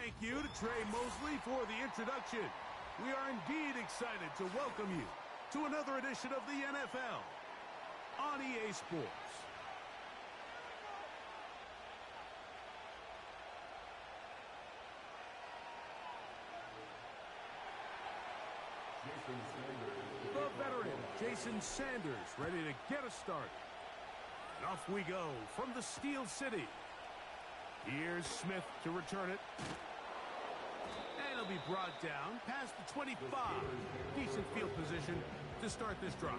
Thank you to Trey Mosley for the introduction. We are indeed excited to welcome you to another edition of the NFL on EA Sports. The veteran, Jason Sanders, ready to get us started. And off we go from the Steel City. Here's Smith to return it. And it'll be brought down past the 25. Decent field position to start this drive.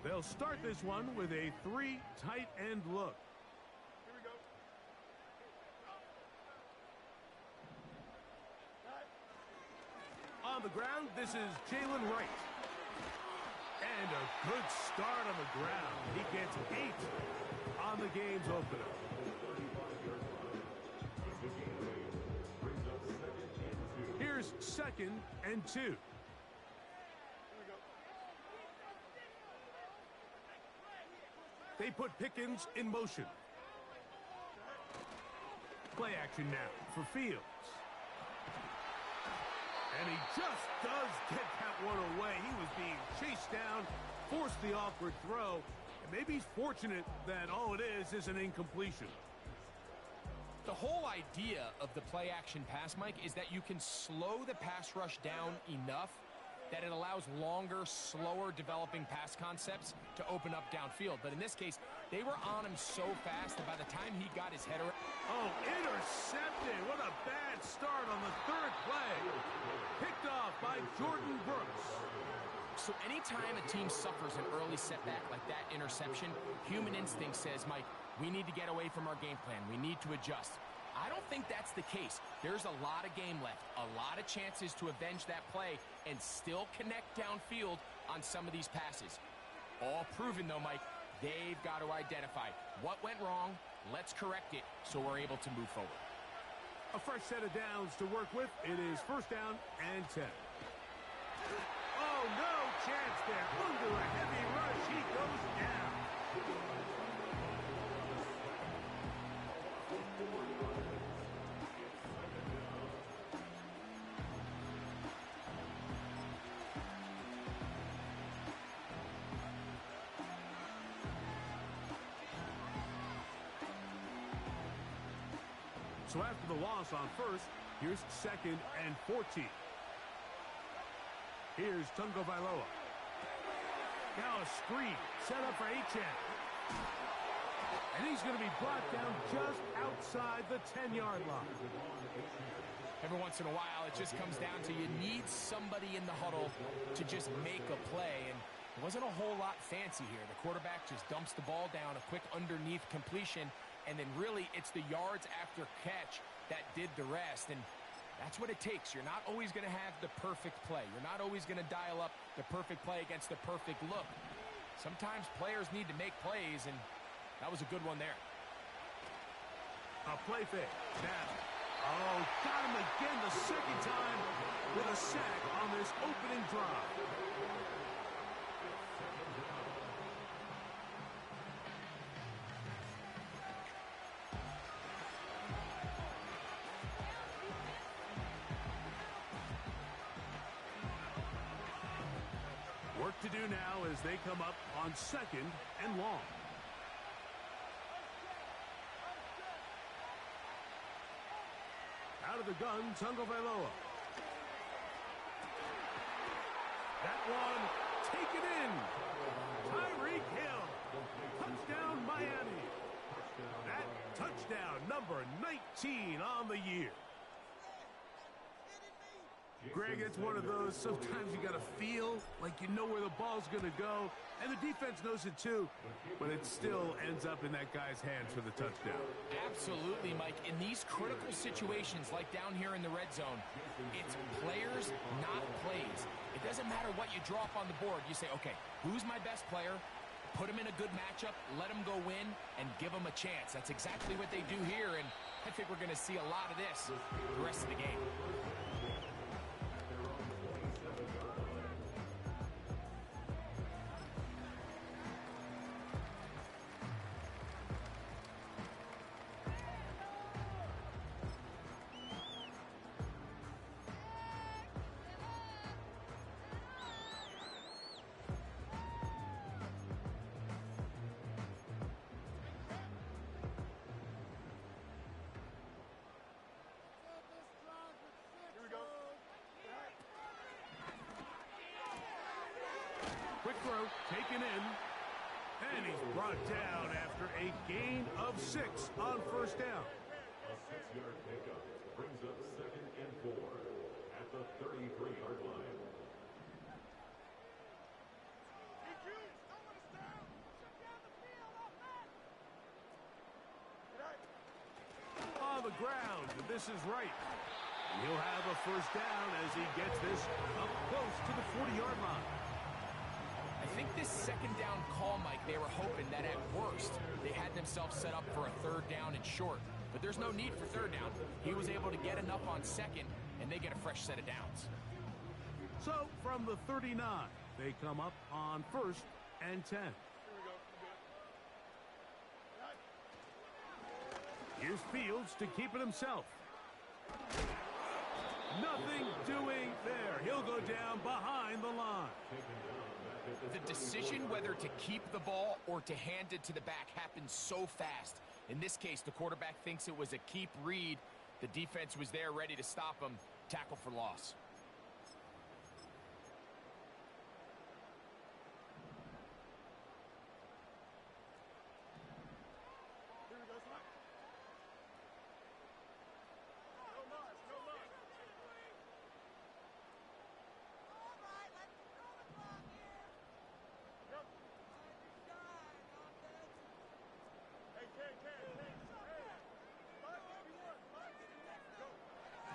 They'll start this one with a 3 tight end look. Here we go. On the ground, this is Jalen Wright. And a good start on the ground. He gets 8 on the game's opener. Here's 2nd and 2. They put Pickens in motion. Play action now for Fields. And he just does get that one away. He was being chased down, forced the awkward throw, and maybe he's fortunate that all it is an incompletion. The whole idea of the play action pass, Mike, is that you can slow the pass rush down enough that it allows longer, slower developing pass concepts to open up downfield. But in this case, they were on him so fast that by the time he got his head around... Oh, intercepted. What a bad start on the 3rd play. Picked off by Jordan Brooks. So anytime a team suffers an early setback like that interception, human instinct says, Mike, we need to get away from our game plan. We need to adjust. I don't think that's the case. There's a lot of game left, a lot of chances to avenge that play and still connect downfield on some of these passes. All proven, though, Mike, they've got to identify what went wrong, let's correct it so we're able to move forward. A fresh set of downs to work with. It is 1st down and 10. Oh, no chance there. Under a heavy rush, he goes down. So after the loss on 1st, here's 2nd and 14. Here's Tungo Vailoa. Now a screen set up for Achane. And he's going to be brought down just outside the 10-yard line. Every once in a while, it just comes down to you need somebody in the huddle to just make a play. And it wasn't a whole lot fancy here. The quarterback just dumps the ball down, a quick underneath completion, and then really it's the yards after catch that did the rest. And that's what it takes. You're not always going to have the perfect play. You're not always going to dial up the perfect play against the perfect look. Sometimes players need to make plays, and that was a good one there. A play fake. Now. Oh, got him again the 2nd time with a sack on this opening drive. Work to do now as they come up on 2nd and long. Out of the gun, Tungo Vailoa. That one, take it in. Tyreek Hill. Touchdown, Miami. That touchdown, number 19 on the year. Greg, it's one of those, sometimes you got to feel like you know where the ball's going to go, and the defense knows it too, but it still ends up in that guy's hands for the touchdown. Absolutely, Mike. In these critical situations, like down here in the red zone, it's players, not plays. It doesn't matter what you draw up on the board. You say, okay, who's my best player? Put them in a good matchup, let them go win, and give them a chance. That's exactly what they do here, and I think we're going to see a lot of this the rest of the game. Quick throw, taken in, and he's brought down after a gain of 6 on first down. A 6-yard pickup brings up 2nd and 4 at the 33-yard line. On the ground, this is right. He'll have a first down as he gets this up close to the 40-yard line. I think this second down call, Mike, they were hoping that at worst they had themselves set up for a third down and short. But there's no need for third down. He was able to get enough on second, and they get a fresh set of downs. So from the 39, they come up on 1st and 10. Here's Fields to keep it himself. Nothing doing there. He'll go down behind the line. The decision whether to keep the ball or to hand it to the back happens so fast. In this case, the quarterback thinks it was a keep read. The defense was there ready to stop him. Tackle for loss.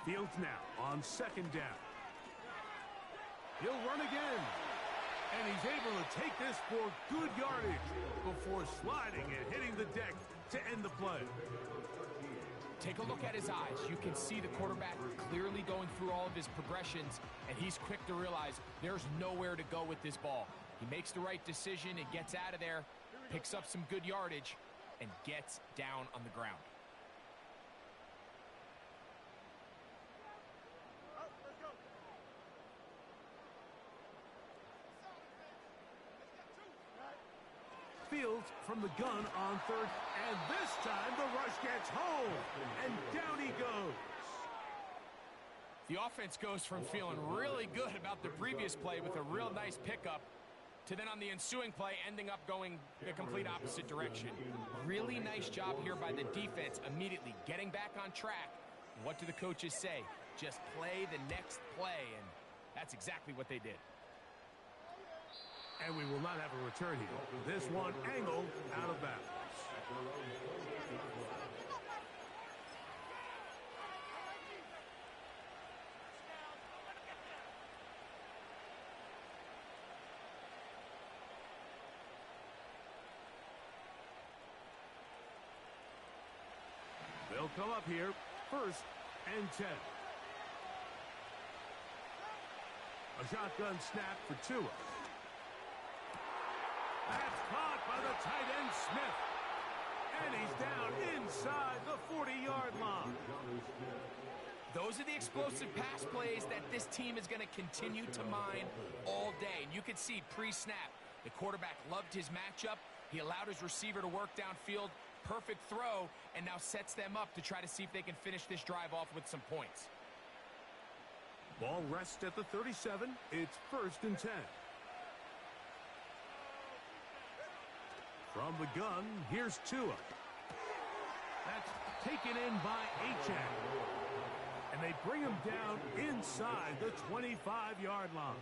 Fields now on 2nd down. He'll run again. And he's able to take this for good yardage before sliding and hitting the deck to end the play. Take a look at his eyes. You can see the quarterback clearly going through all of his progressions, and he's quick to realize there's nowhere to go with this ball. He makes the right decision and gets out of there, picks up some good yardage, and gets down on the ground. Fields from the gun on 3rd, and this time the rush gets home, and down he goes. The offense goes from feeling really good about the previous play with a real nice pickup to then on the ensuing play ending up going the complete opposite direction. Really nice job here by the defense, immediately getting back on track. What do the coaches say? Just play the next play, and that's exactly what they did. And we will not have a return here. This one angled out of bounds. They'll come up here, 1st and 10. A shotgun snap for Tua. That's caught by the tight end, Smith. And he's down inside the 40-yard line. Those are the explosive pass plays that this team is going to continue to mine all day. And you can see pre-snap, the quarterback loved his matchup. He allowed his receiver to work downfield. Perfect throw, and now sets them up to try to see if they can finish this drive off with some points. Ball rests at the 37. It's 1st and 10. From the gun, here's Tua. That's taken in by Achane. And they bring him down inside the 25-yard line.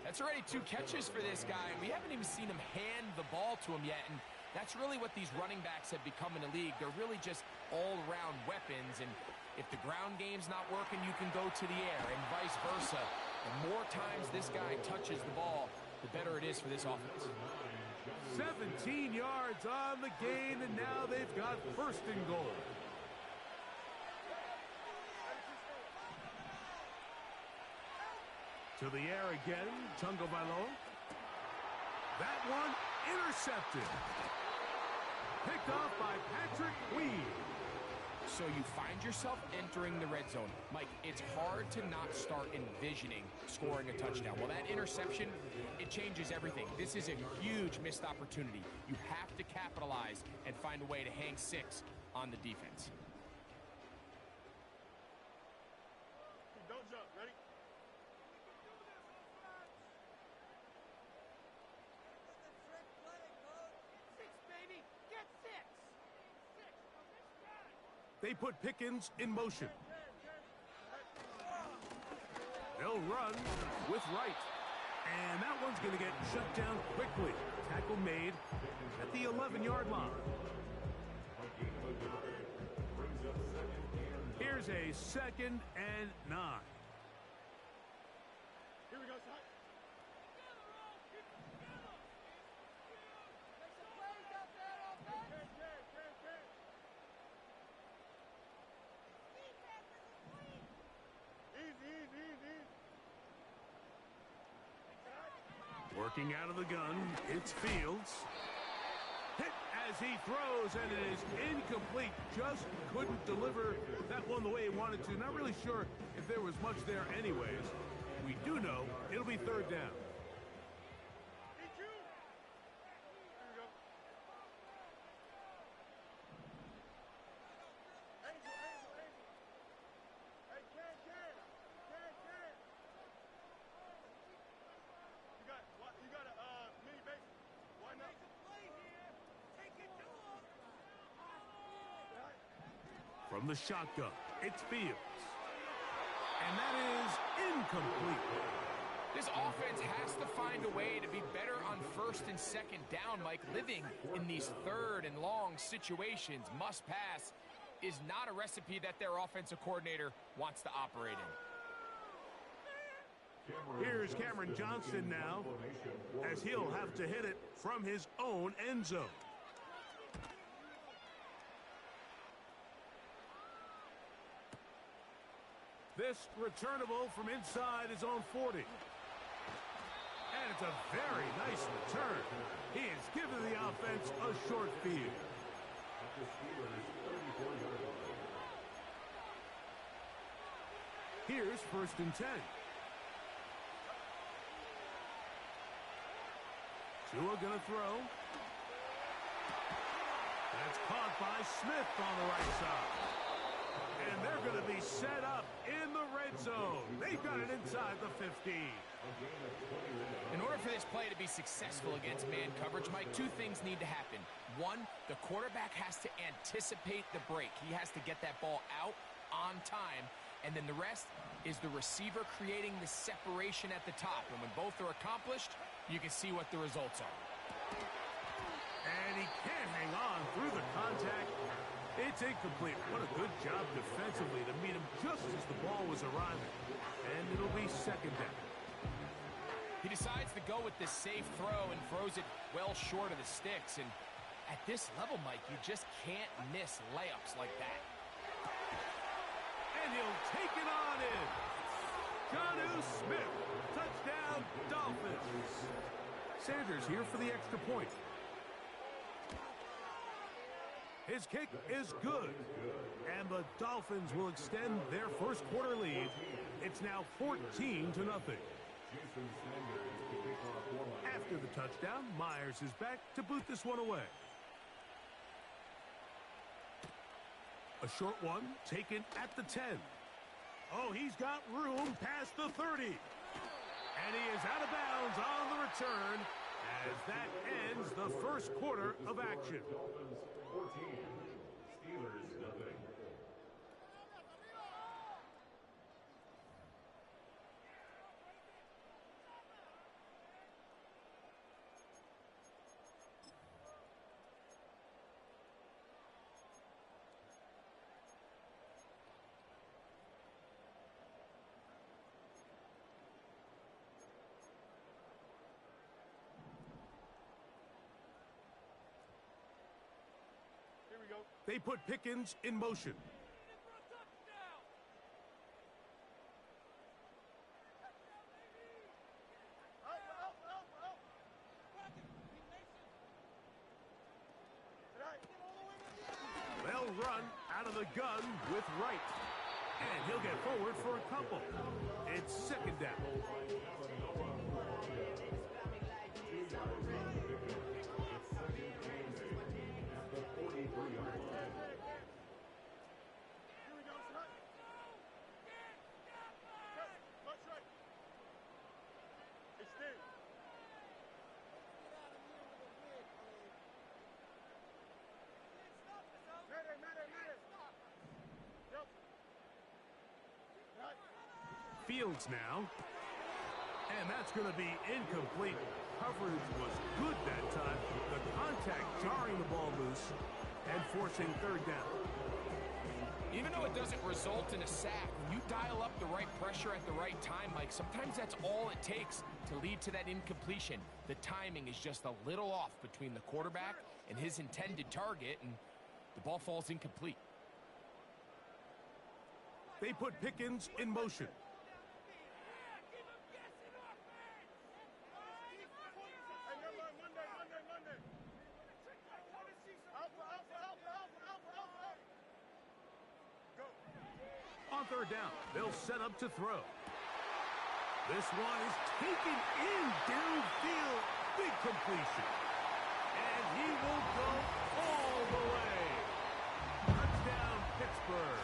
That's already 2 catches for this guy, and we haven't even seen him hand the ball to him yet. And that's really what these running backs have become in the league. They're really just all-around weapons, and if the ground game's not working, you can go to the air, and vice versa. The more times this guy touches the ball, the better it is for this offense. 17 yards on the gain, and now they've got first and goal. To the air again, Tagovailoa. That one intercepted. Picked off by Patrick Weed. So you find yourself entering the red zone. Mike, it's hard to not start envisioning scoring a touchdown. Well, that interception, it changes everything. This is a huge missed opportunity. You have to capitalize and find a way to hang 6 on the defense. Don't jump. Ready? They put Pickens in motion. They'll run with Wright. And that one's going to get shut down quickly. Tackle made at the 11-yard line. Here's a 2nd and 9. Here we go, son. Working out of the gun, it's Fields. Hit as he throws, and it is incomplete. Just couldn't deliver that one the way he wanted to. Not really sure if there was much there anyways. We do know it'll be 3rd down. From the shotgun, it's Fields. And that is incomplete. This offense has to find a way to be better on 1st and 2nd down, Mike. Living in these 3rd and long situations, must pass, is not a recipe that their offensive coordinator wants to operate in. Here's Cameron Johnson now, as he'll have to hit it from his own end zone. This returnable from inside his own 40. And it's a very nice return. He has given the offense a short field. Here's 1st and 10. Tua gonna throw. That's caught by Smith on the right side. And they're going to be set up in the red zone. They've got it inside the 15. In order for this play to be successful against man coverage, Mike, 2 things need to happen. 1, the quarterback has to anticipate the break. He has to get that ball out on time. And then the rest is the receiver creating the separation at the top. And when both are accomplished, you can see what the results are. And he can't hang on through the contact. It's incomplete. What a good job defensively to meet him just as the ball was arriving. And it'll be 2nd down. He decides to go with this safe throw and throws it well short of the sticks. And at this level, Mike, you just can't miss layups like that. And he'll take it on in. Jonnu Smith. Touchdown, Dolphins. Sanders here for the extra point. His kick is good. And the Dolphins will extend their 1st quarter lead. It's now 14-0. After the touchdown, Myers is back to boot this one away. A short one taken at the 10. Oh, he's got room past the 30. And he is out of bounds on the return as that ends the 1st quarter of action. 14, Steelers nothing. They put Pickens in motion. They'll run out of the gun with Wright. And he'll get forward for a couple. It's second down. Fields now. And that's going to be incomplete. Coverage was good that time. The contact jarring the ball loose and forcing third down. Even though it doesn't result in a sack, when you dial up the right pressure at the right time, Mike, sometimes that's all it takes to lead to that incompletion. The timing is just a little off between the quarterback and his intended target, and the ball falls incomplete. They put Pickens in motion. On third down, they'll set up to throw. This one is taken in downfield. Big completion. And he will go all the way. Touchdown, Pittsburgh.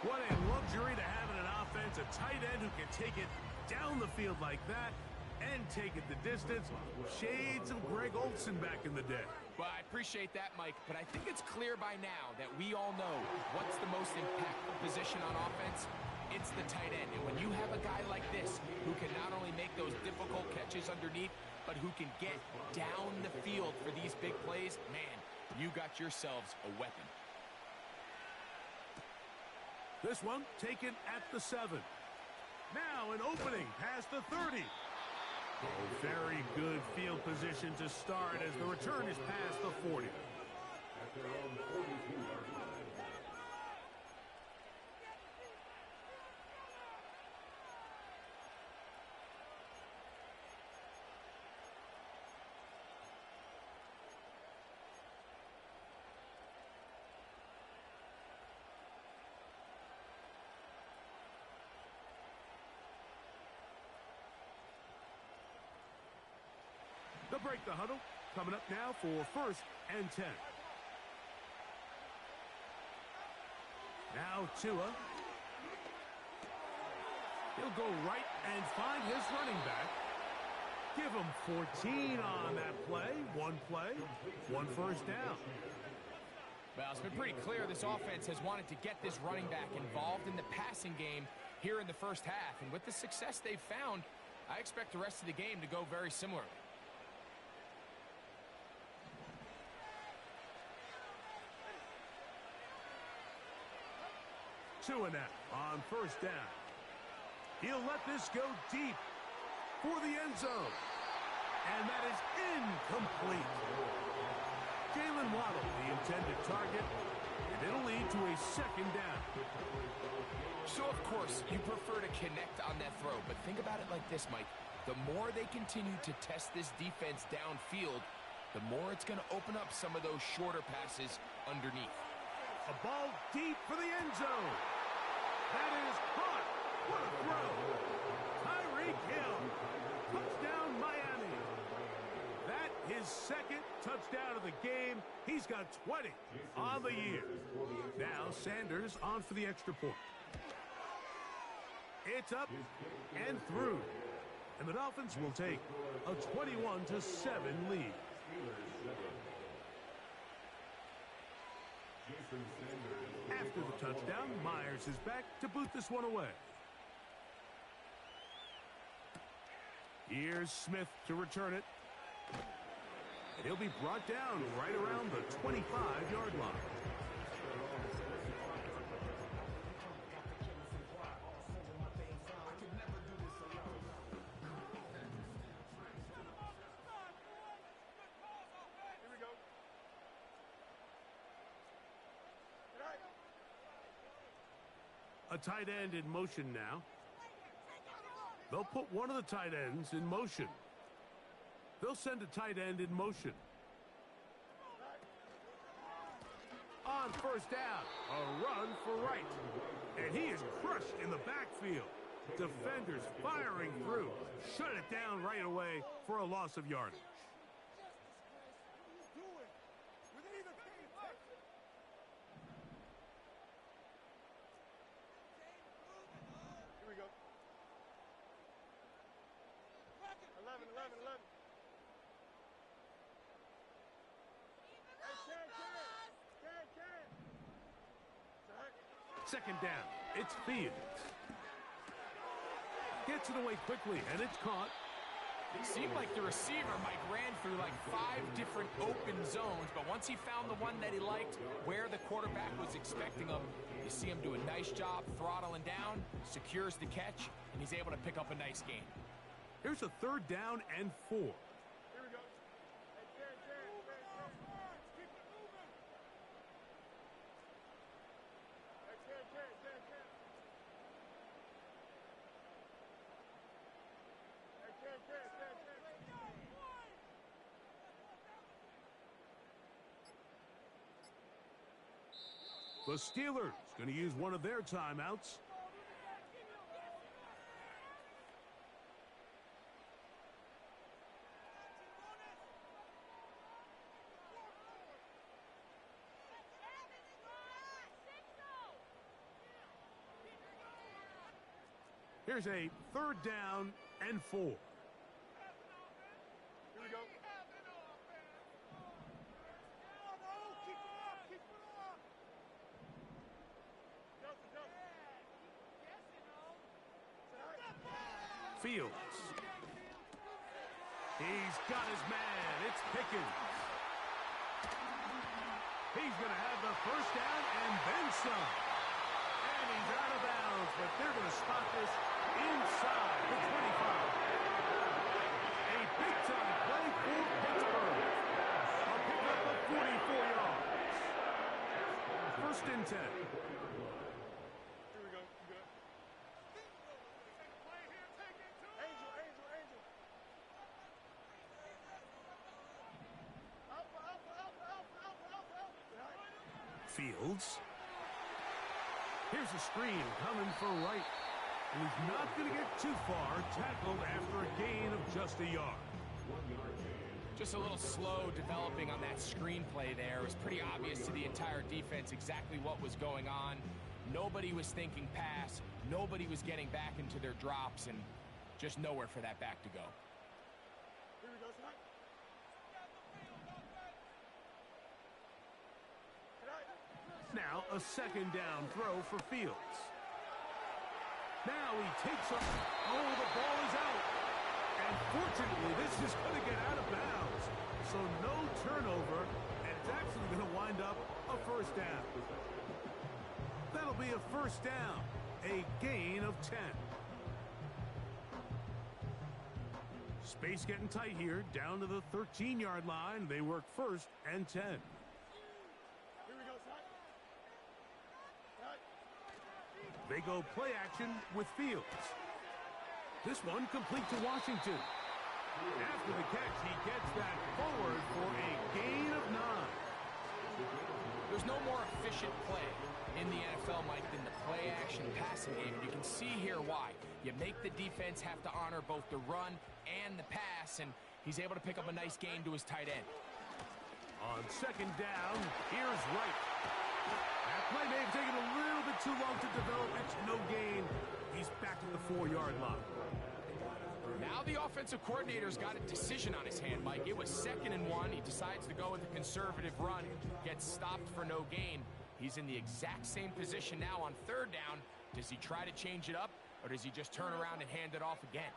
What a luxury to have in an offense. A tight end who can take it down the field like that and take it the distance. Shades of Greg Olsen back in the day. Well, I appreciate that, Mike, but I think it's clear by now that we all know what's the most impactful position on offense. It's the tight end. And when you have a guy like this who can not only make those difficult catches underneath, but who can get down the field for these big plays, man, you got yourselves a weapon. This one taken at the 7. Now an opening past the 30. Oh, very good field position to start as the return is past the 40. At their own 42-yard line. They'll break the huddle. Coming up now for first and 10. Now Tua. He'll go right and find his running back. Give him 14 on that play. One first down. Well, it's been pretty clear this offense has wanted to get this running back involved in the passing game here in the first half. And with the success they've found, I expect the rest of the game to go very similar. Tua now on first down. He'll let this go deep for the end zone. And that is incomplete. Jalen Waddle, the intended target, and it'll lead to a second down. So, of course, you prefer to connect on that throw, but think about it like this, Mike. The more they continue to test this defense downfield, the more it's going to open up some of those shorter passes underneath. A ball deep for the end zone. That is caught. What a throw. Tyreek Hill. Touchdown, Miami. That his second touchdown of the game. He's got 20 on the year. Now Sanders on for the extra point. It's up and through. And the Dolphins will take a 21-7 lead. After the touchdown, Myers is back to boot this one away. Here's Smith to return it. And he'll be brought down right around the 25-yard line. A tight end in motion now. They'll put one of the tight ends in motion. They'll send a tight end in motion. On first down, a run for right. And he is crushed in the backfield. Defenders firing through. Shut it down right away for a loss of yardage. Here we go. 11. Second down, it's Fields. Gets it away quickly, and it's caught. It seemed like the receiver, Mike, ran through like 5 different open zones, but once he found the one that he liked, where the quarterback was expecting him, you see him do a nice job throttling down, secures the catch, and he's able to pick up a nice gain. Here's a third down and 4. Here we go. Hey, keep it moving. The Steelers going to use one of their timeouts. Here's a third down and 4. Here we go. Fields. He's got his man. It's Pickens. He's going to have the first down and then some. And he's out of bounds, but they're going to spot this inside the 25. A big-time play for Pittsburgh. A pickup of 44 yards. First and 10. Fields. Here's a screen coming for right. And he's not going to get too far. Tackled after a gain of just a yard. Just a little slow developing on that screenplay there. It was pretty obvious to the entire defense exactly what was going on. Nobody was thinking pass. Nobody was getting back into their drops, and just nowhere for that back to go. Here we go, son. Now a second down throw for Fields. Now he takes up. Oh, the ball is out. And fortunately, this is going to get out of bounds. So no turnover, and it's actually going to wind up a first down. That'll be a first down. A gain of 10. Space getting tight here, down to the 13-yard line. They work first and 10. They go play action with Fields. This one complete to Washington. After the catch, he gets that forward for a gain of 9. There's no more efficient play in the NFL, Mike, than the play action passing game. You can see here why. You make the defense have to honor both the run and the pass, and he's able to pick up a nice gain to his tight end. On second down, here's Wright. That play may have taken a little bit too long to develop. It's no gain. He's back at the 4-yard line. Now the offensive coordinator's got a decision on his hand, Mike. It was 2nd and 1. He decides to go with a conservative run, gets stopped for no gain. He's in the exact same position now on 3rd down. Does he try to change it up, or does he just turn around and hand it off again?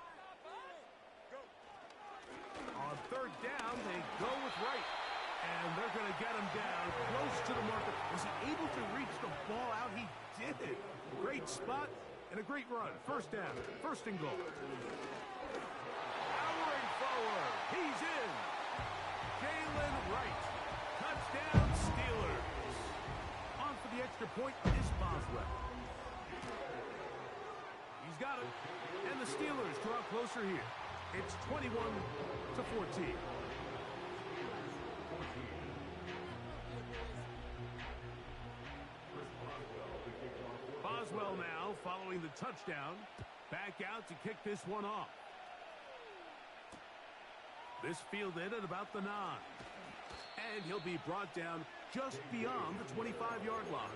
On 3rd down, they go with Wright. And they're going to get him down close to the marker. Was he able to reach the ball out? He did it. Great spot and a great run. First down. First and goal. Powering forward. He's in. Jalen Wright. Touchdown Steelers. On for the extra point is Boswell. He's got it. And the Steelers draw closer here. It's 21-14. Boswell now following the touchdown. Back out to kick this one off. This fielded at about the 9. And he'll be brought down just beyond the 25-yard line.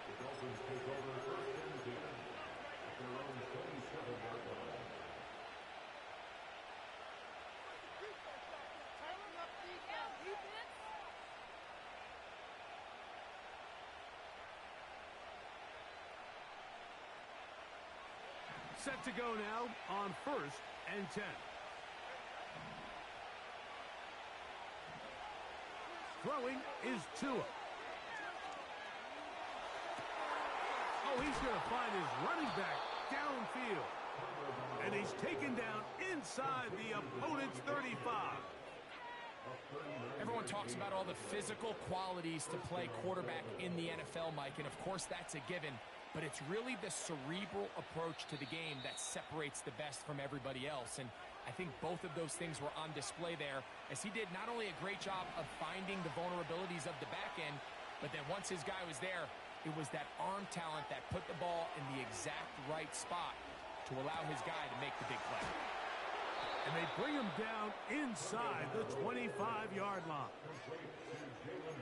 The Dolphins take over first and 10 at their own 27-yard line. Set to go now on first and 10. Throwing is Tua. Oh, he's going to find his running back downfield. And he's taken down inside the opponent's 35. Everyone talks about all the physical qualities to play quarterback in the NFL, Mike, and of course that's a given. But it's really the cerebral approach to the game that separates the best from everybody else. And I think both of those things were on display there, as he did not only a great job of finding the vulnerabilities of the back end, but then once his guy was there, it was that arm talent that put the ball in the exact right spot to allow his guy to make the big play. And they bring him down inside the 25-yard line.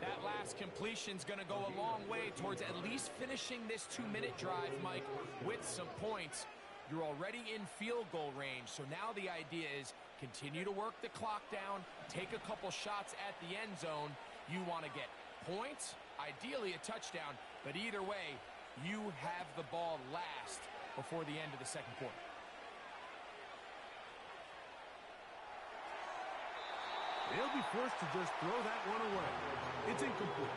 That last completion's going to go a long way towards at least finishing this 2-minute drive, Mike, with some points. You're already in field goal range, so now the idea is continue to work the clock down, take a couple shots at the end zone. You want to get points, ideally a touchdown, but either way, you have the ball last before the end of the second quarter. He'll be forced to just throw that one away. It's incomplete.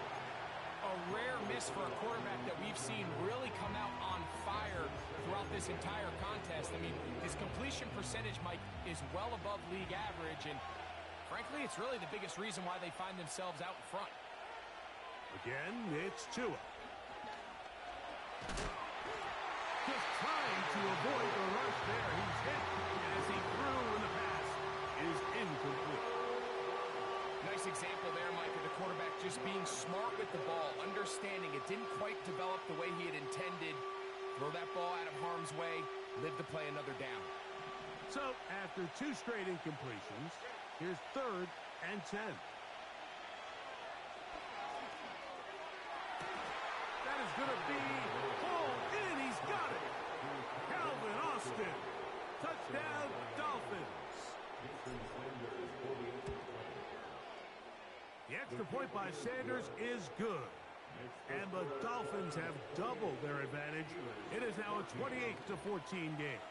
A rare miss for a quarterback that we've seen really come out on fire throughout this entire contest. I mean, his completion percentage, Mike, is well above league average, and frankly, it's really the biggest reason why they find themselves out in front. Again, it's Tua. Just trying to avoid the rush there. He's hit as he threw, and the pass is incomplete. Nice example there, Mike, of the quarterback just being smart with the ball, understanding it didn't quite develop the way he had intended. Throw that ball out of harm's way, live to play another down. So, after 2 straight incompletions, here's third and 10. That is going to be pulled in. He's got it. Calvin Austin. Touchdown, Dolphins. The extra point by Sanders is good. And the Dolphins have doubled their advantage. It is now a 28-14 game.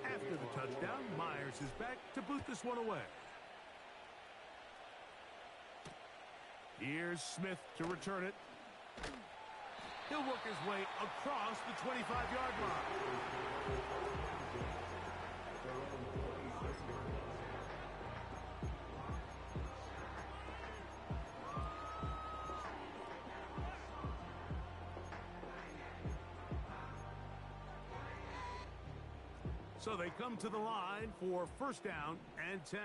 After the touchdown, Myers is back to boot this one away. Here's Smith to return it. He'll work his way across the 25-yard line. So they come to the line for first down and 10.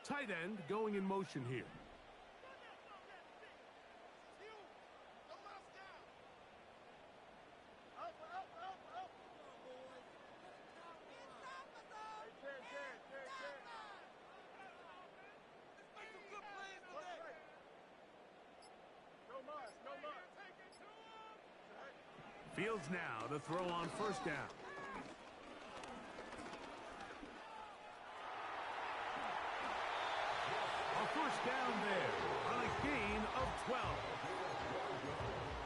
Tight end going in motion here. Fields now to throw on first down. A first down there on a gain of 12.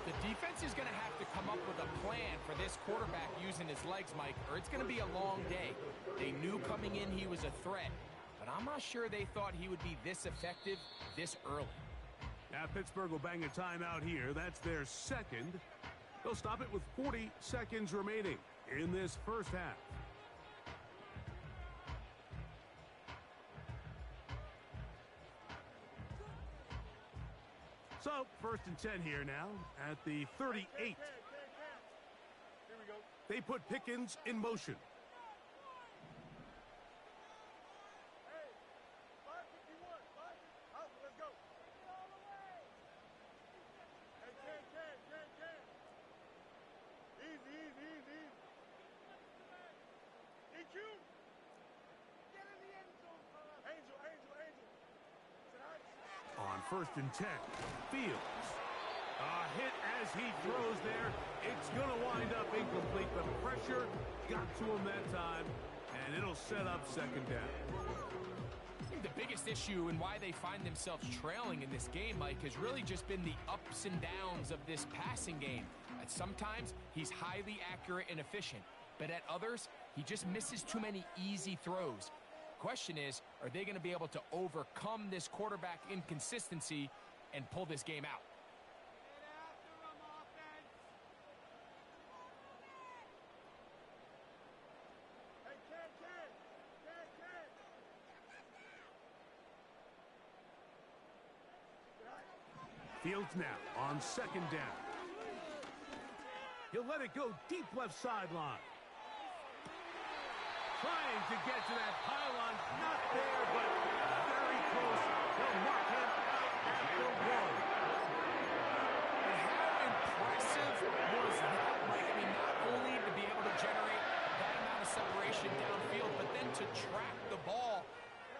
The defense is going to have to come up with a plan for this quarterback using his legs, Mike, or it's going to be a long day. They knew coming in he was a threat, but I'm not sure they thought he would be this effective this early. Now Pittsburgh will bang a timeout here. That's their second. They'll stop it with 40 seconds remaining in this first half. So, 1st and 10 here now at the 38. Here we go. They put Pickens in motion. Hey, 551. Out, let's go. Hey, Ken. Easy. EQ. Get in the end zone, Angel. On 1st and 10, Fields. A hit as he throws there. It's going to wind up incomplete. The pressure got to him that time, and it'll set up 2nd down. I think the biggest issue and why they find themselves trailing in this game, Mike, has really just been the ups and downs of this passing game. At sometimes, he's highly accurate and efficient, but at others, he just misses too many easy throws. Question is, are they going to be able to overcome this quarterback inconsistency and pull this game out? Hey, Ken. Fields now on 2nd down. He'll let it go deep left sideline. Trying to get to that pylon. Not there, but very close. They'll mark him out at the 1. And how impressive was that, Mike? I mean, not only to be able to generate that amount of separation downfield, but then to track the ball.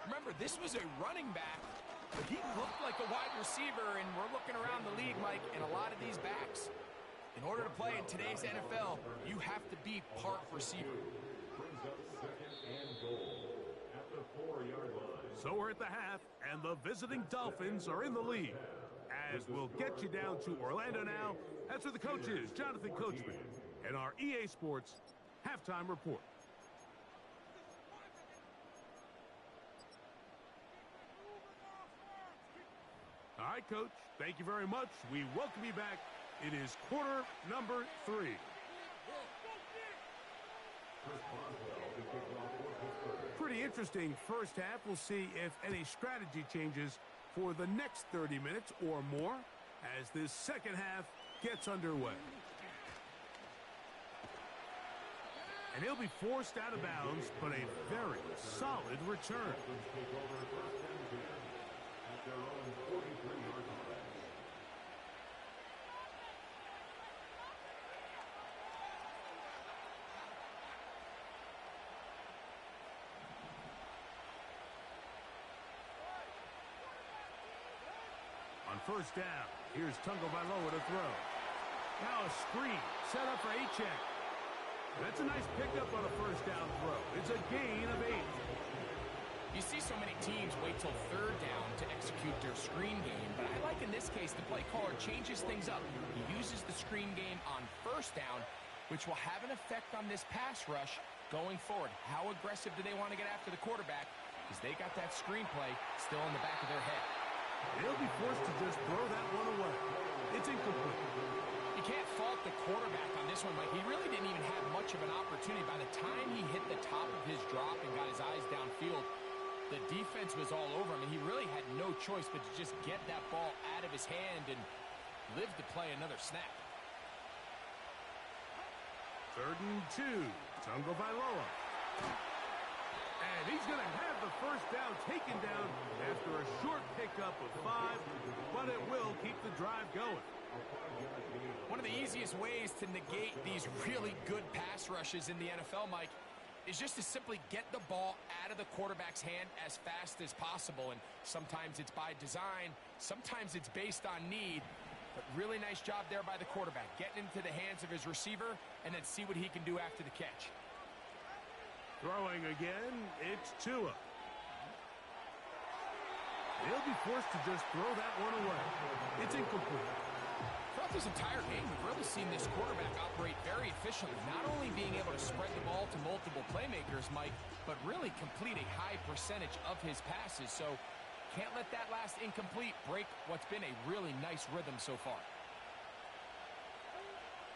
Remember, this was a running back, but he looked like a wide receiver, and we're looking around the league, Mike, and a lot of these backs, in order to play in today's NFL, you have to be part receiver. Brings up 2nd and goal at the 4-yard line. So we're at the half, and the visiting Dolphins are in the lead. As we'll get you down to Orlando now, that's where the coach is, Jonathan Coachman, and our EA Sports halftime report. All right, Coach, thank you very much. We welcome you back. It is quarter number 3. Pretty interesting first half. We'll see if any strategy changes for the next 30 minutes or more as this second half gets underway. And he'll be forced out of bounds, but a very solid return. On 1st down, here's Tagovailoa to throw. Now a screen set up for A-check. That's a nice pickup on a 1st down throw. It's a gain of 8. You see so many teams wait till 3rd down to execute their screen game, but I like in this case the play caller changes things up. He uses the screen game on 1st down, which will have an effect on this pass rush going forward. How aggressive do they want to get after the quarterback? Because they got that screen play still in the back of their head. They'll be forced to just throw that one away. It's incomplete. You can't fault the quarterback on this one, Mike. He really didn't even have much of an opportunity. By the time he hit the top of his drop and got his eyes downfield, the defense was all over him, and he really had no choice but to just get that ball out of his hand and live to play another snap. 3rd and 2. Tagovailoa. And he's going to have the 1st down taken down after a short pickup of 5, but it will keep the drive going. One of the easiest ways to negate these really good pass rushes in the NFL, Mike, is just to simply get the ball out of the quarterback's hand as fast as possible. And sometimes it's by design, sometimes it's based on need. But really nice job there by the quarterback, getting into the hands of his receiver and then see what he can do after the catch. Throwing again, it's Tua. He'll be forced to just throw that one away. It's incomplete. Throughout this entire game, we've really seen this quarterback operate very efficiently, not only being able to spread the ball to multiple playmakers, Mike, but really complete a high percentage of his passes. So can't let that last incomplete break what's been a really nice rhythm so far.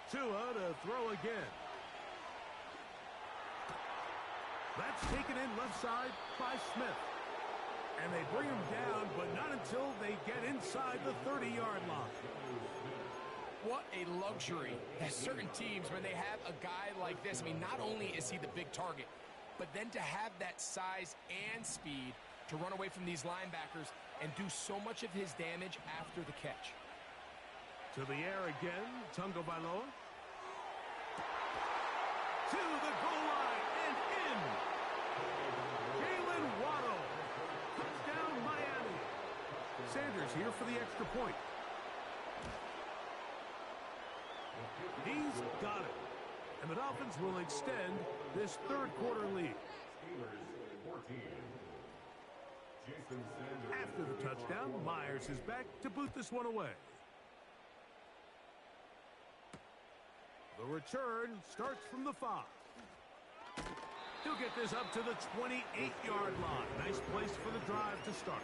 Tua to throw again. That's taken in left side by Smith. And they bring him down, but not until they get inside the 30-yard line. What a luxury that certain teams, when they have a guy like this, I mean, not only is he the big target, but then to have that size and speed to run away from these linebackers and do so much of his damage after the catch. To the air again, Tungo Bailoa. To the goal line and in. Jalen Waddle. Touchdown, Miami. Sanders here for the extra point. He's got it. And the Dolphins will extend this third quarter lead. After the touchdown, Myers is back to boot this one away. The return starts from the 5. He'll get this up to the 28-yard line. Nice place for the drive to start.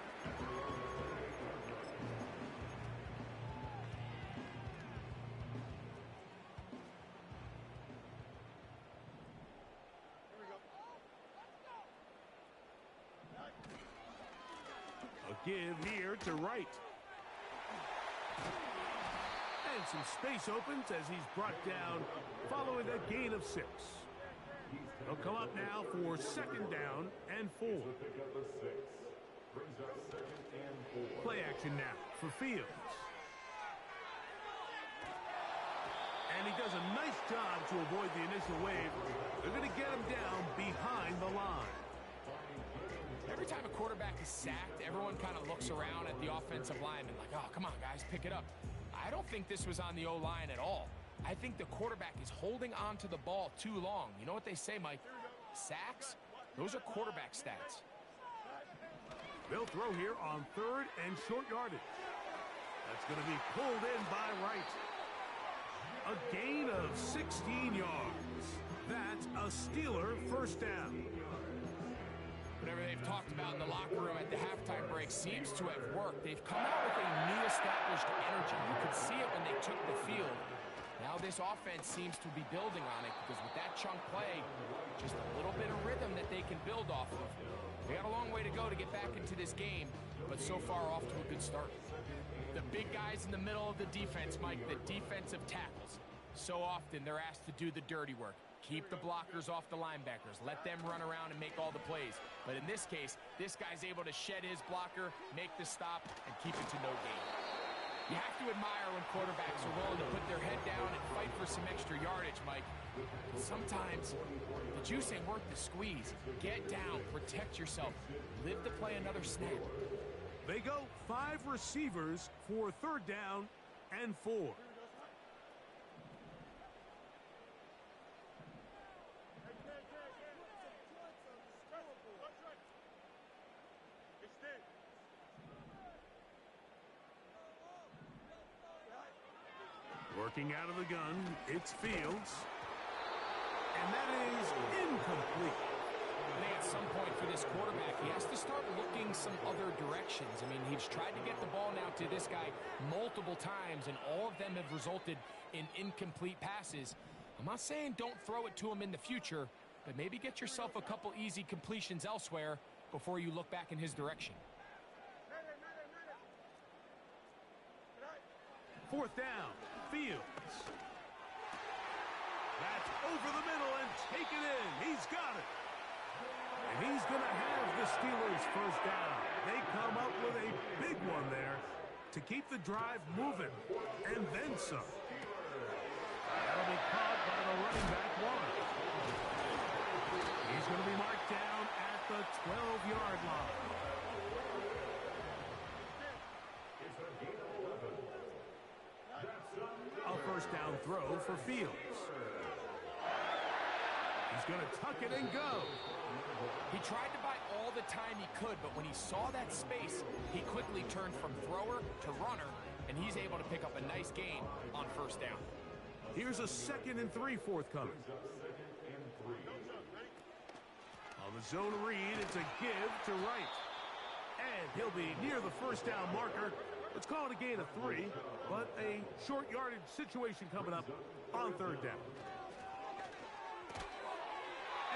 A give here to Wright. And some space opens as he's brought down following a gain of 6. He'll come up now for second down and 4. Play action now for Fields. And he does a nice job to avoid the initial wave. They're going to get him down behind the line. Every time a quarterback is sacked, everyone kind of looks around at the offensive lineman like, oh, come on, guys, pick it up. I don't think this was on the O-line at all. I think the quarterback is holding on to the ball too long. You know what they say, Mike? Sacks, those are quarterback stats. They'll throw here on third and short yardage. That's going to be pulled in by Wright. A gain of 16 yards. That's a Steeler first down. Whatever they've talked about in the locker room at the halftime break seems to have worked. They've come out with a new established energy. You could see it when they took the field. Now this offense seems to be building on it because with that chunk play, just a little bit of rhythm that they can build off of. They got a long way to go to get back into this game, but so far off to a good start. The big guys in the middle of the defense, Mike, the defensive tackles. So often they're asked to do the dirty work. Keep the blockers off the linebackers. Let them run around and make all the plays. But in this case, this guy's able to shed his blocker, make the stop, and keep it to no gain. You have to admire when quarterbacks are willing to put their head down and fight for some extra yardage, Mike. Sometimes the juice ain't worth the squeeze. Get down, protect yourself, live to play another snap. They go 5 receivers for third down and 4. Working out of the gun, it's Fields. And that is incomplete. I think at some point for this quarterback, he has to start looking some other directions. I mean, he's tried to get the ball now to this guy multiple times, and all of them have resulted in incomplete passes. I'm not saying don't throw it to him in the future, but maybe get yourself a couple easy completions elsewhere before you look back in his direction. Fourth down, Fields. That's over the middle and taken in. He's got it. And he's going to have the Steelers first down. They come up with a big one there to keep the drive moving, and then some. That'll be caught by the running back, Warren. He's going to be marked down at the 12-yard line. A first down throw for Fields. He's going to tuck it and go. He tried to buy all the time he could, but when he saw that space, he quickly turned from thrower to runner, and he's able to pick up a nice gain on first down. Here's a 2nd and 3 forthcoming. On the zone read, it's a give to Wright. And he'll be near the first down marker. Let's call it a gain of 3, but a short yardage situation coming up on third down.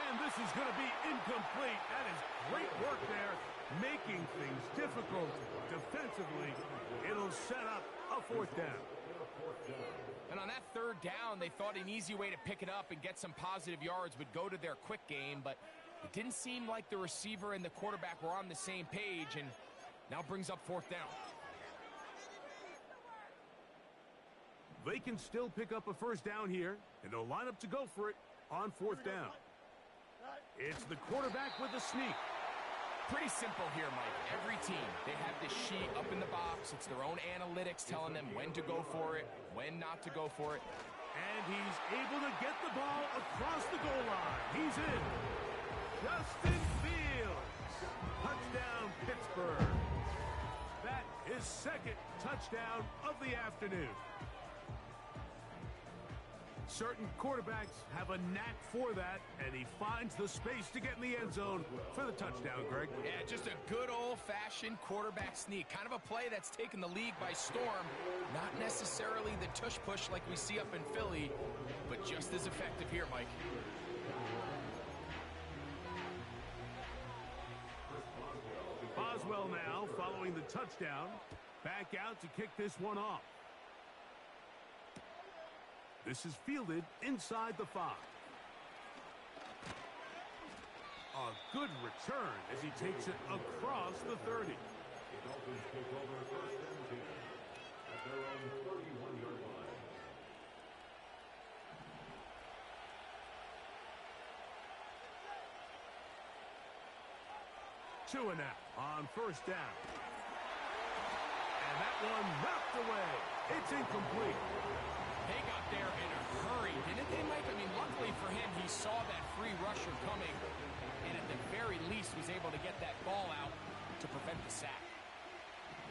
And this is going to be incomplete. That is great work there, making things difficult defensively. It'll set up a fourth down. And on that third down, they thought an easy way to pick it up and get some positive yards would go to their quick game, but it didn't seem like the receiver and the quarterback were on the same page, and now brings up fourth down. They can still pick up a first down here, and they'll line up to go for it on fourth down. It's the quarterback with the sneak. Pretty simple here, Mike. Every team, they have this sheet up in the box. It's their own analytics telling them when to go for it, when not to go for it. And he's able to get the ball across the goal line. He's in. Justin Fields. Touchdown, Pittsburgh. That is second touchdown of the afternoon. Certain quarterbacks have a knack for that, and he finds the space to get in the end zone for the touchdown, Greg. Yeah, just a good old-fashioned quarterback sneak. Kind of a play that's taken the league by storm. Not necessarily the tush-push like we see up in Philly, but just as effective here, Mike. Boswell now following the touchdown. Back out to kick this one off. This is fielded inside the 5. A good return as he takes it across the 30. The Dolphins take over first and 10 at their own 31-yard line. Tua now on first down. And that one knocked away. It's incomplete. They got there in a hurry, didn't they, Mike? I mean, luckily for him, he saw that free rusher coming, and at the very least was able to get that ball out to prevent the sack.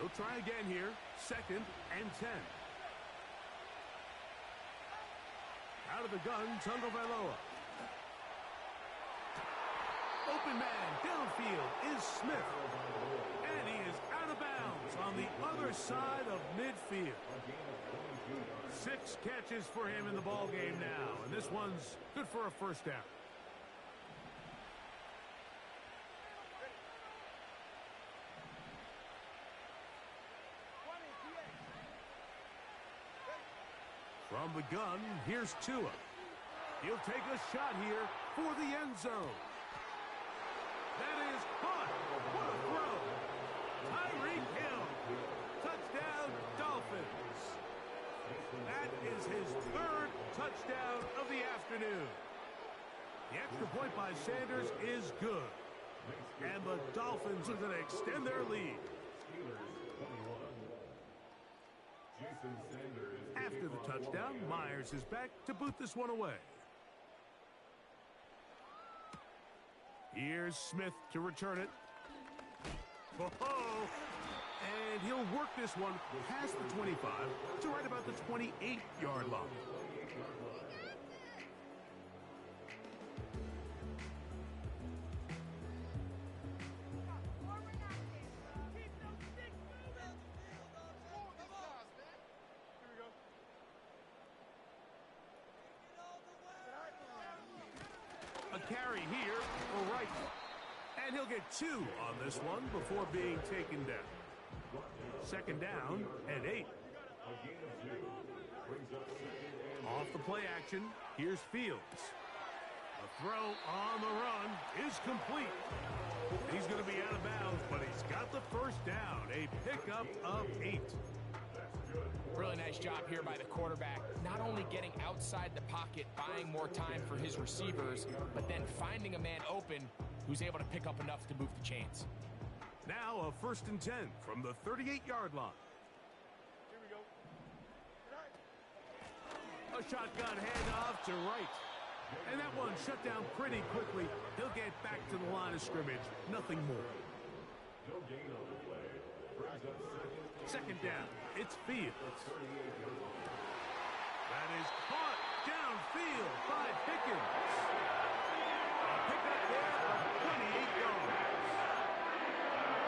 He'll try again here. Second and 10. Out of the gun, Tagovailoa. Open man downfield is Smith. And he is out of bounds on the other side of midfield. 6 catches for him in the ball game now, and this one's good for a first down. From the gun, here's Tua. He'll take a shot here for the end zone. That is caught. What a throw. Tyreek Hill. Touchdown, Dolphins. That is his 3rd touchdown of the afternoon. The extra point by Sanders is good. And the Dolphins are going to extend their lead. After the touchdown, Myers is back to boot this one away. Here's Smith to return it. Oh, and he'll work this one past the 25 to right about the 28-yard line. A carry here for Wright. And he'll get 2 on this one before being taken down. Second down and 8. Off the play action, here's Fields. A throw on the run is complete. He's going to be out of bounds, but he's got the first down. A pickup of 8. Really nice job here by the quarterback, not only getting outside the pocket, buying more time for his receivers, but then finding a man open who's able to pick up enough to move the chains. Now a 1st and 10 from the 38-yard line. Here we go. A shotgun handoff to Wright. And that one shut down pretty quickly. He'll get back to the line of scrimmage. Nothing more. No gain on the play. Brings up Second down. It's Fields. That is caught downfield by Pickens. A pickup there of 28 yards.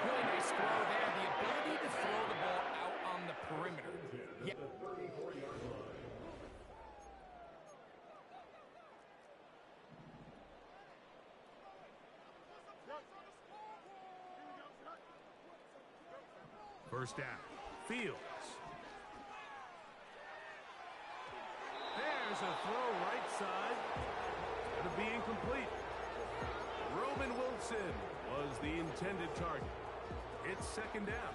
Really nice throw there. The ability to throw the ball out on the perimeter. Yeah. First down. Fields. There's a throw right side. It's going to be incomplete. Roman Wilson was the intended target. It's second down.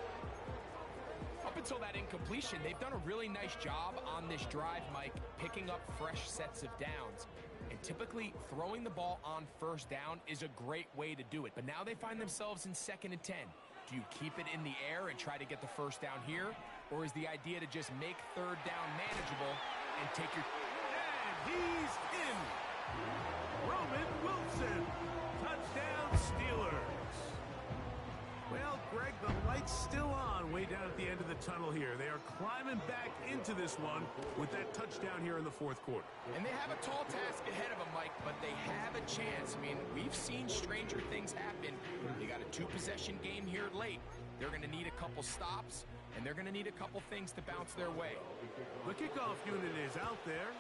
Up until that incompletion, they've done a really nice job on this drive, Mike, picking up fresh sets of downs. And typically, throwing the ball on first down is a great way to do it. But now they find themselves in 2nd and 10. Do you keep it in the air and try to get the first down here? Or is the idea to just make third down manageable and take your... And he's in. Roman Wilson. Touchdown Steelers. Well, Greg, the light's still on way down at the end of the tunnel here. They are climbing back into this one with that touchdown here in the 4th quarter. And they have a tall task ahead of them, Mike, but they have a chance. I mean, we've seen stranger things happen. They got a 2-possession game here late. They're going to need a couple stops, and they're going to need a couple things to bounce their way. The kickoff unit is out there,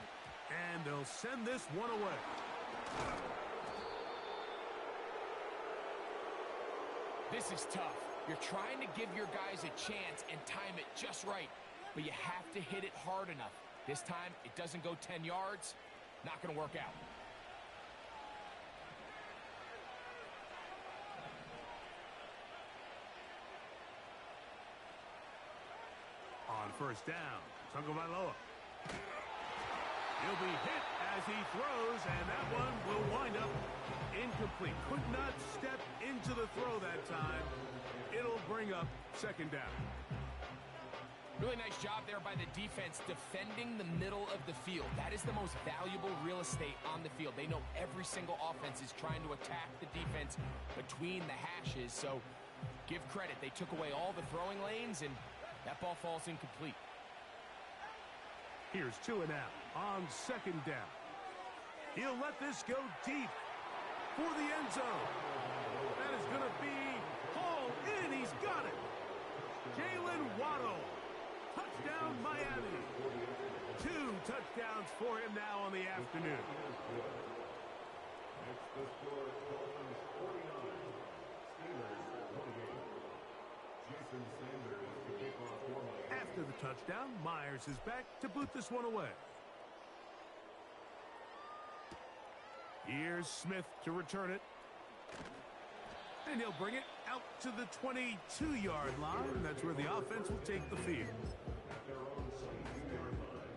and they'll send this one away. This is tough. You're trying to give your guys a chance and time it just right, but you have to hit it hard enough. This time, it doesn't go 10 yards. Not going to work out. On first down, Tagovailoa. He'll be hit as he throws, and that one will wind up incomplete. Could not step into the throw that time. It'll bring up second down. Really nice job there by the defense defending the middle of the field. That is the most valuable real estate on the field. They know every single offense is trying to attack the defense between the hashes. So give credit. They took away all the throwing lanes, and that ball falls incomplete. Here's 2 and out on second down. He'll let this go deep for the end zone. That is going to be hauled in. He's got it. Jalen Waddle. Touchdown, Miami. 2 touchdowns for him now on the afternoon. Next, the score, Dolphins 49, Steelers 28. Jason Sanders to kick off for Miami. After the touchdown, Myers is back to boot this one away. Here's Smith to return it. And he'll bring it out to the 22-yard line. That's where the offense will take the field. At their own 22-yard line.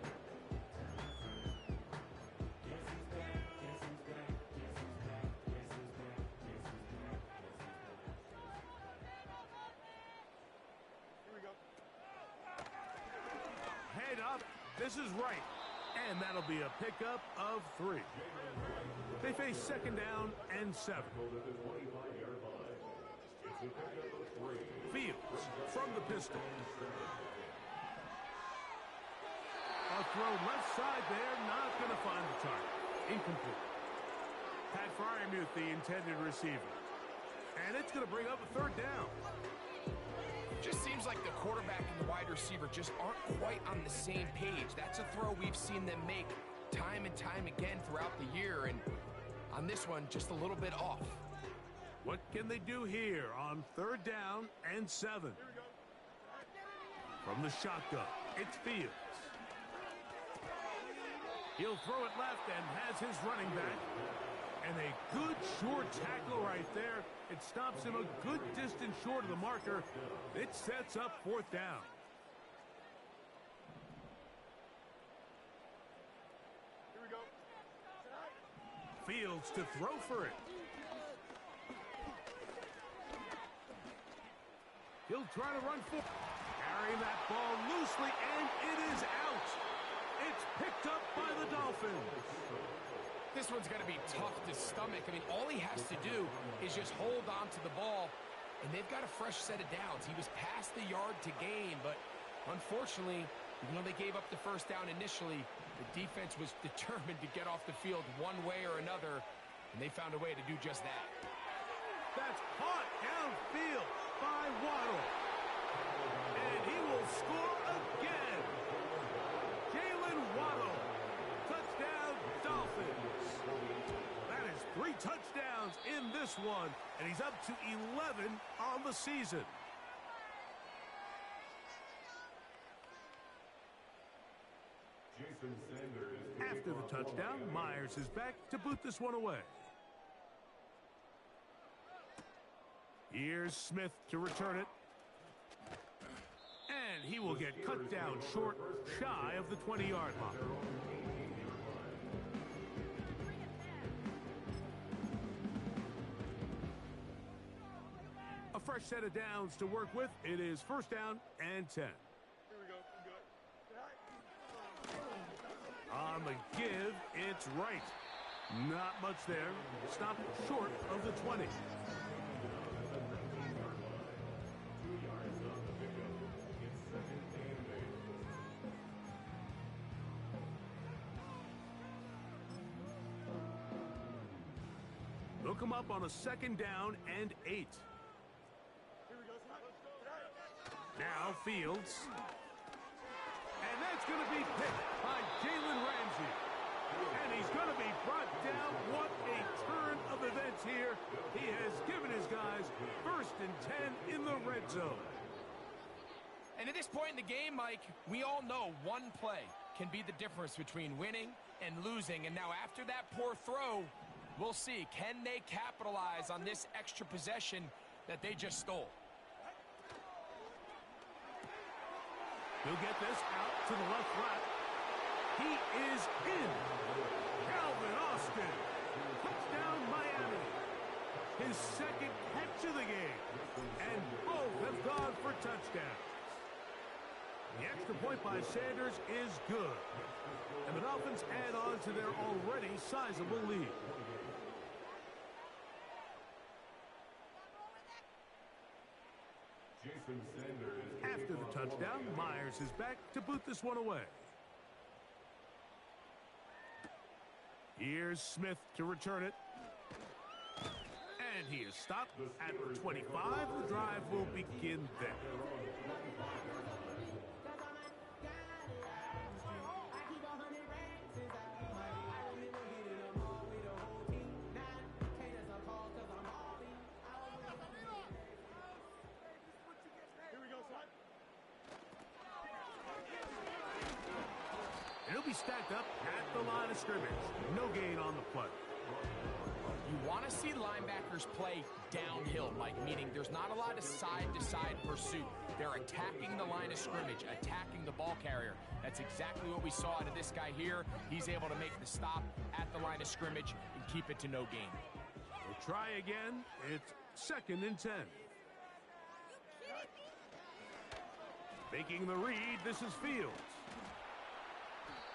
Here we go. Head up. This is right. And that'll be a pickup of 3. They face second down and 7. At the 25-yard line. It's a pickup of 3. Fields from the pistol. A throw left side there, not going to find the target. Incomplete. Pat Fryermuth, the intended receiver. And it's going to bring up a 3rd down. Just seems like the quarterback and the wide receiver just aren't quite on the same page. That's a throw we've seen them make time and time again throughout the year, and on this one, just a little bit off. What can they do here on 3rd down and 7? From the shotgun, it's Fields. He'll throw it left and has his running back. And a good short tackle right there. It stops him a good distance short of the marker. It sets up 4th down. Here we go. Fields to throw for it. He'll try to run for it. Carrying that ball loosely, and it is out. It's picked up by the Dolphins. This one's going to be tough to stomach. I mean, all he has to do is just hold on to the ball, and they've got a fresh set of downs. He was past the yard to gain, but unfortunately, even though they gave up the first down initially, the defense was determined to get off the field one way or another, and they found a way to do just that. That's caught downfield by Waddle. And he will score again. Jalen Waddle. Touchdown, Dolphins. That is 3 touchdowns in this one, and he's up to 11 on the season. Jason Sanders. After the touchdown, Myers is back to boot this one away. Here's Smith to return it. And he will get cut down short, shy of the 20-yard line. A fresh set of downs to work with. It is first down and 10. Here we go. Good. On the give, it's right. Not much there. Stopped short of the 20. They'll come up on a second down and 8. Here we go, son. Now Fields. And that's going to be picked by Jalen Ramsey. And he's going to be brought down. What a turn of events here. He has given his guys first and 10 in the red zone. And at this point in the game, Mike, we all know one play can be the difference between winning and losing. And now after that poor throw, we'll see, can they capitalize on this extra possession that they just stole? He'll get this out to the left flat. He is in. Calvin Austin. Touchdown, Miami. His second catch of the game. And both have gone for touchdowns. The extra point by Sanders is good. And the Dolphins add on to their already sizable lead. Jason Sanders. After the touchdown, Myers is back to boot this one away. Here's Smith to return it. And he is stopped at the 25. The drive will begin there. Here we go, son. It'll be stacked up at the line of scrimmage. No gain on the play. You want to see linebackers play downhill, Mike, meaning there's not a lot of side-to-side pursuit. They're attacking the line of scrimmage, attacking the ball carrier. That's exactly what we saw out of this guy here. He's able to make the stop at the line of scrimmage and keep it to no gain. We'll try again. It's second and 10. Making the read, this is Fields.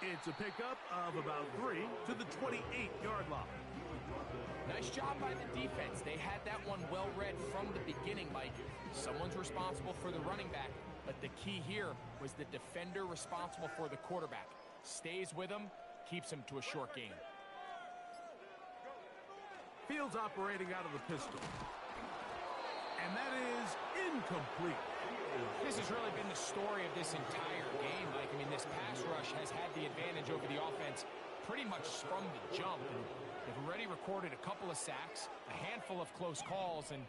It's a pickup of about 3 to the 28-yard line. Nice job by the defense. They had that one well read from the beginning, Mike. Someone's responsible for the running back, but the key here was the defender responsible for the quarterback. Stays with him, keeps him to a short gain. Fields operating out of the pistol. And that is incomplete. This has really been the story of this entire game, Mike. I mean, this pass rush has had the advantage over the offense pretty much from the jump. And they've already recorded a couple of sacks, a handful of close calls, and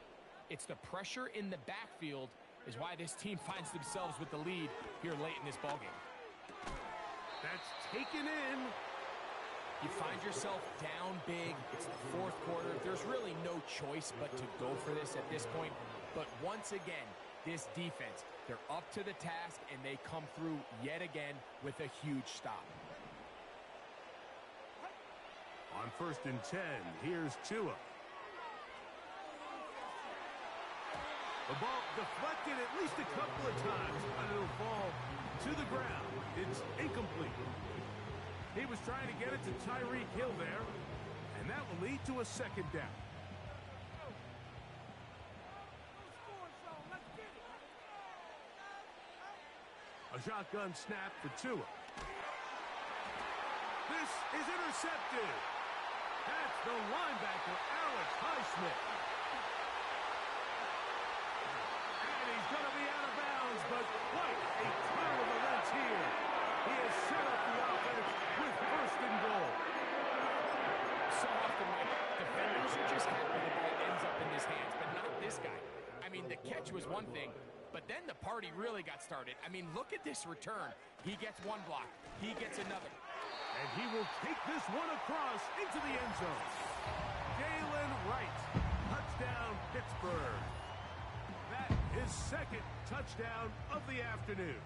it's the pressure in the backfield is why this team finds themselves with the lead here late in this ballgame. That's taken in. You find yourself down big. It's the fourth quarter. There's really no choice but to go for this at this point. But once again, this defense, they're up to the task, and they come through yet again with a huge stop. On first and 10, here's Tua. The ball deflected at least a couple of times, but it'll fall to the ground. It's incomplete. He was trying to get it to Tyreek Hill there, and that will lead to a second down. A shotgun snap for Tua. This is intercepted. That's the linebacker, Alex Highsmith. And he's going to be out of bounds, but quite a turn of events here. He has set up the offense with first and goal. So often, Mike, defenders are just happy the ball ends up in his hands, but not this guy. I mean, the catch was one thing, but then the party really got started. I mean, look at this return. He gets one block. He gets another. And he will take this one across into the end zone. Jalen Wright. Touchdown, Pittsburgh. That is second touchdown of the afternoon.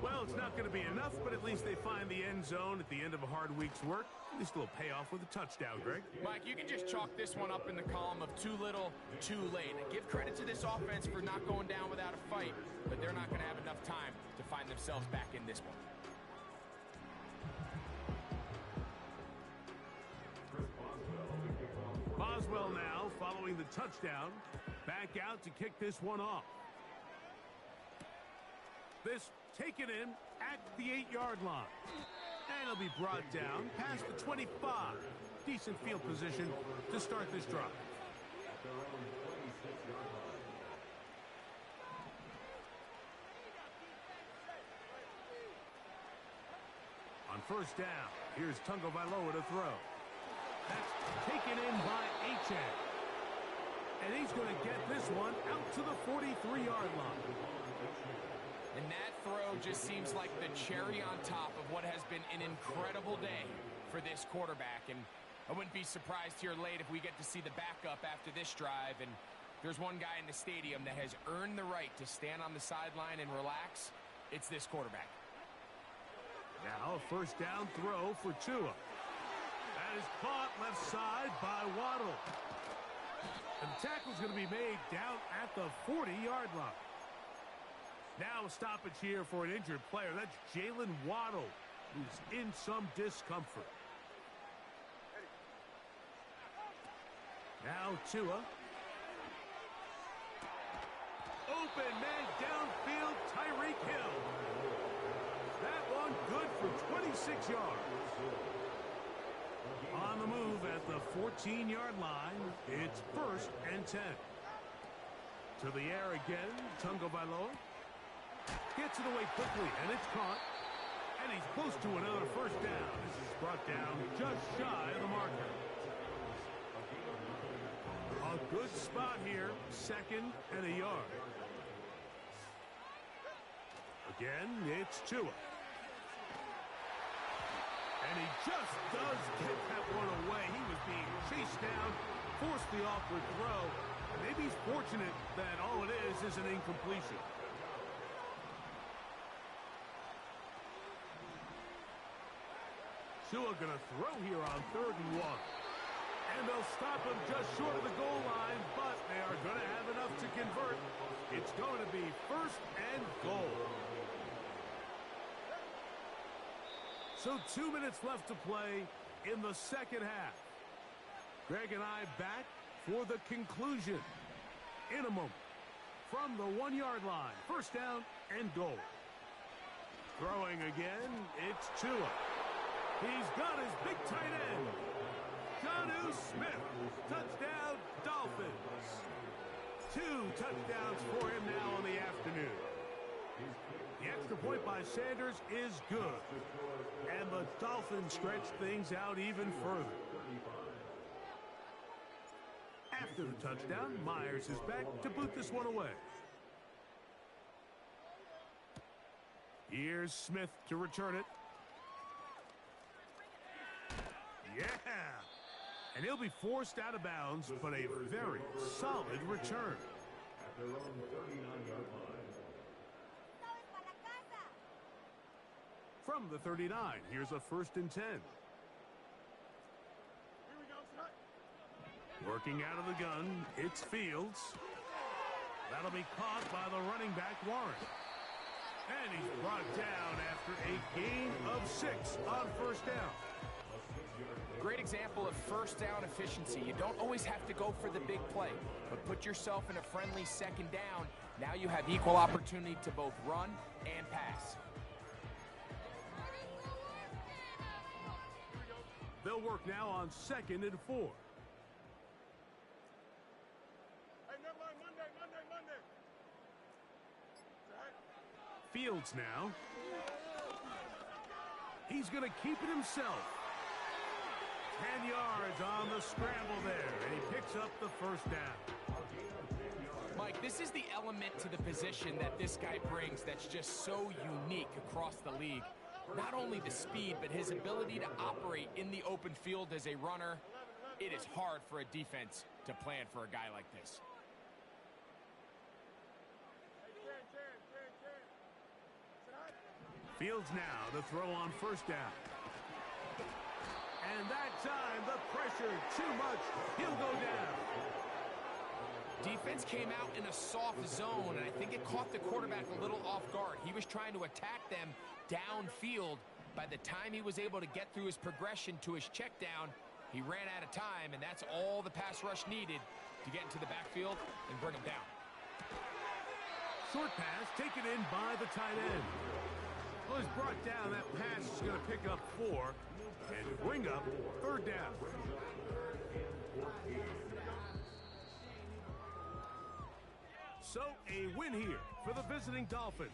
Well, it's not going to be enough, but at least they find the end zone at the end of a hard week's work. At least a little payoff with a touchdown, Greg. Mike, you can just chalk this one up in the column of too little, too late. Give credit to this offense for not going down without a fight, but they're not going to have enough time to find themselves back in this one. Boswell now following the touchdown. Back out to kick this one off. This taken in at the 8-yard line. And it'll be brought down past the 25. Decent field position to start this drive. On first down, here's Tungo Vailoa to throw. That's taken in by Achane. And he's going to get this one out to the 43-yard line. And that throw just seems like the cherry on top of what has been an incredible day for this quarterback. And I wouldn't be surprised here late if we get to see the backup after this drive. And there's one guy in the stadium that has earned the right to stand on the sideline and relax. It's this quarterback. Now a first down throw for Tua. That is caught left side by Waddle. And the tackle's going to be made down at the 40-yard line. Now a stoppage here for an injured player. That's Jalen Waddle, who's in some discomfort. Now Tua. Open man downfield, Tyreek Hill. That one good for 26 yards. On the move at the 14-yard line, it's 1st and 10. To the air again, Tungo Vailoa. Gets it away quickly, and it's caught. And he's close to another first down. This is brought down just shy of the marker. A good spot here, 2nd and a yard. Again, it's Tua. And he just does get that one away. He was being chased down, forced the awkward throw. And maybe he's fortunate that all it is an incompletion. Tua going to throw here on 3rd and 1. And they'll stop him just short of the goal line, but they are going to have enough to convert. It's going to be 1st and goal. So 2 minutes left to play in the second half. Greg and I back for the conclusion in a moment. From the 1-yard line, first down and goal. Throwing again, it's Tua. He's got his big tight end. Jonnu Smith. Touchdown, Dolphins. 2 touchdowns for him now on the afternoon. The extra point by Sanders is good. And the Dolphins stretch things out even further. After the touchdown, Myers is back to boot this one away. Here's Smith to return it. Yeah! And he'll be forced out of bounds, but a very solid return. At their own 39-yard line. From the 39, here's a 1st and 10. Working out of the gun, it's Fields. That'll be caught by the running back, Warren. And he's brought down after a gain of 6 on first down. Great example of first down efficiency. You don't always have to go for the big play, but put yourself in a friendly second down. Now you have equal opportunity to both run and pass. They'll work now on 2nd and 4. Hey, never mind, Monday. Fields now. He's going to keep it himself. 10 yards on the scramble there, and he picks up the first down. Mike, this is the element to the position that this guy brings that's just so unique across the league. not only the speed, but his ability to operate in the open field as a runner. It is hard for a defense to plan for a guy like this. Fields now to throw on first down. And that time, the pressure too much. He'll go down. Defense came out in a soft zone, and I think it caught the quarterback a little off guard. He was trying to attack them downfield. By the time he was able to get through his progression to his check down, he ran out of time, and that's all the pass rush needed to get into the backfield and bring him down. Short pass taken in by the tight end. Well, he's brought down. That pass is going to pick up 4 and bring up third down. So a win here for the visiting Dolphins.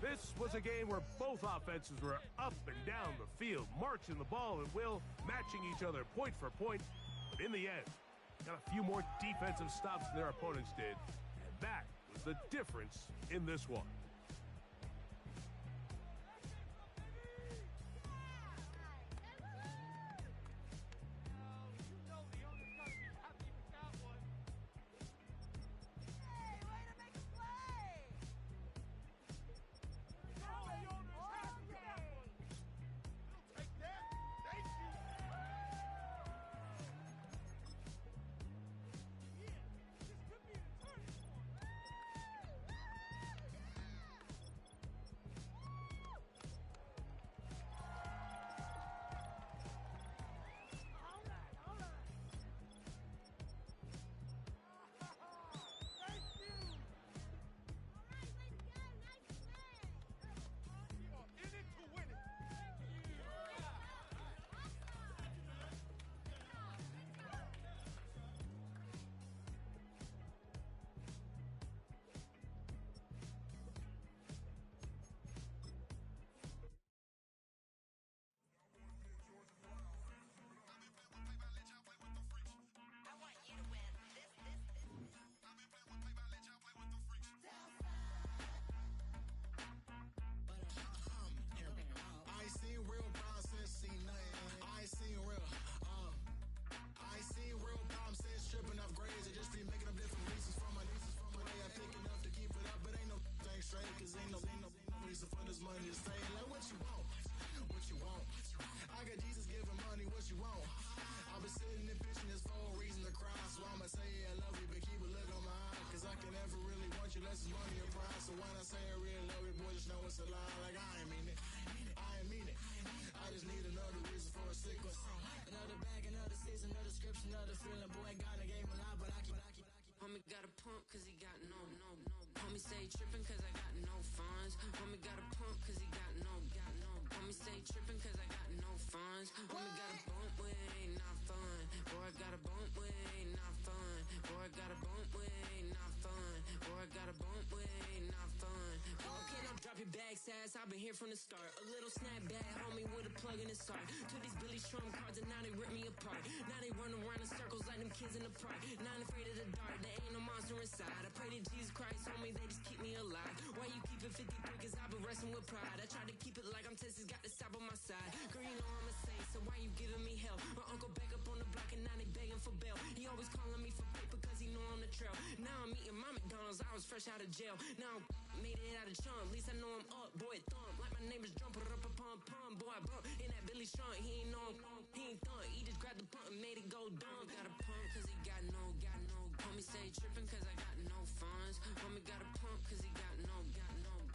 This was a game where both offenses were up and down the field, marching the ball at will, matching each other point for point. But in the end, got a few more defensive stops than their opponents did. And that was the difference in this one. Homie got a pump cause he got no. Homie stay trippin' cause I got no funds. Homie got a pump cause he got no. Homie stay trippin' cause I got no funds. Homie got a bump with it ain't not fun. Boy, I got a bump with it ain't not fun. Boy, I got a bump with it ain't not fun. Boy, I got a bump with it ain't not fun. Boy, can I drop your bag, sass? I've been here from the start. A little snapback, homie, with a plug in his heart. To these Billy Trump cards and now they rip me apart. Now they run around in circles like them kids in the park. Not afraid of the dark, there ain't no monster inside. I pray to Jesus Christ, homie, they just keep me alive. Why you keep it 53? Cause I've been wrestling with pride. I try to keep it like I'm Texas, got the stop on my side. Girl, you know I'm a saint, so why you giving me hell? My uncle back up on the block and now they begging for bail. He always calling me for paper cause he know I'm the trail. Now I'm eating my McDonald's, I was fresh out of jail. Now I'm made it out of chump, at least I know I'm up. Boy, thump, like my name is Jumper, up a pump, pump. Boy, I bump in that Billy Strong, he ain't know, he ain't thump. He just grabbed the pump and made it go dumb. Got a pump cause he got no. Homie stay trippin' cause I got no funds. Homie got a pump cause he got no.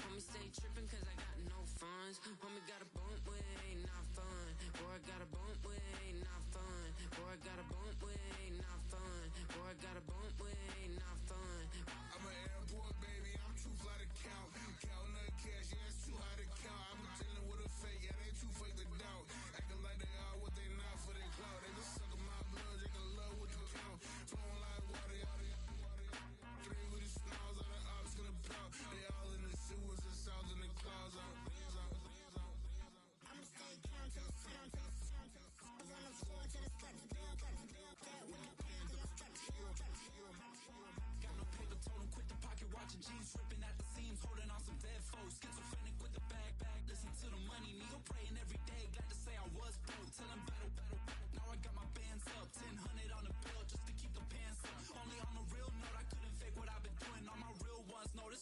Homie stay trippin' cause I got no funds. Homie got a bump with it ain't not fun. Boy, I got a bump with it ain't not fun. Boy, I got a bump with it ain't not fun. Boy, I got a bump with it ain't not fun. I'm an airport baby, I'm too fly to count. Counting the cash, yeah, it's too high to count. I be dealing with a fake, yeah, they too fake to doubt. Acting like they are what they not for their clout. They just suckin' my blood, they can love what you count. Flowing like water, three with a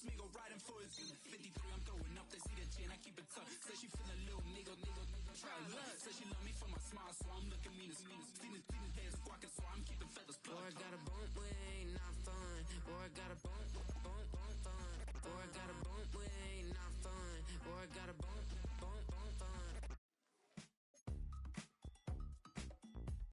Smigo riding for his 53, I'm throwing up, they see the chin, I keep it tough. Say she feeling a little nigga, try luck. Say she love me for my smile, so I'm looking mean as Steven head squawking, so I'm keeping feathers plucked. Boy, I got a bump with ain't not fun. Boy, I got a bump fun. Boy, I got a bump with ain't not fun. Boy, I got a bump